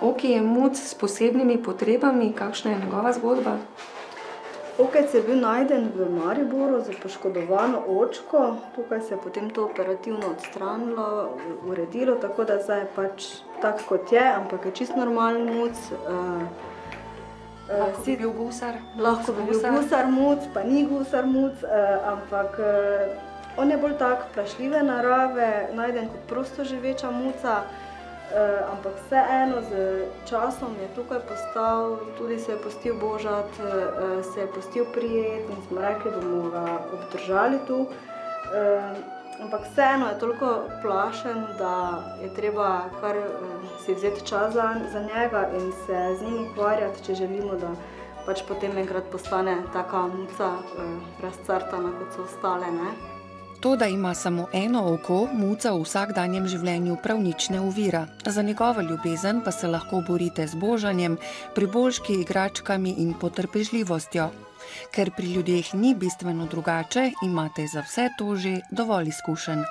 Oki je muc s posebnimi potrebami, kakšna je njegova zgodba? Okec je bil najden v Mariboru z poškodovano očko, tukaj se je potem to operativno odstranilo, uredilo, tako da zdaj je pač tak, kot je, ampak je čisto normalen muc. Lahko bi bil gusar? Lahko bi bil gusar muc, pa ni gusar muc, ampak on je bolj tak plašljive narave, najden kot prostoživeča muca, ampak vseeno z časom je tukaj postal, tudi se je pustil božati, se je pustil prijeti in smo rekli, da bomo ga obdržali tu. Ampak vseeno je toliko plašen, da je treba kar si vzeti čas za njega in se z njim ukvarjati, če želimo, da pač potem enkrat postane taka muca razcartana, kot so ostale, ne. To, da ima samo eno oko, muca v vsakdanjem življenju prav nič ne ovira. Za njegovo ljubezen pa se lahko borite z božanjem, priboljški, igračkami in potrpežljivostjo. Ker pri ljudeh ni bistveno drugače, imate za vse to že dovolj izkušenj.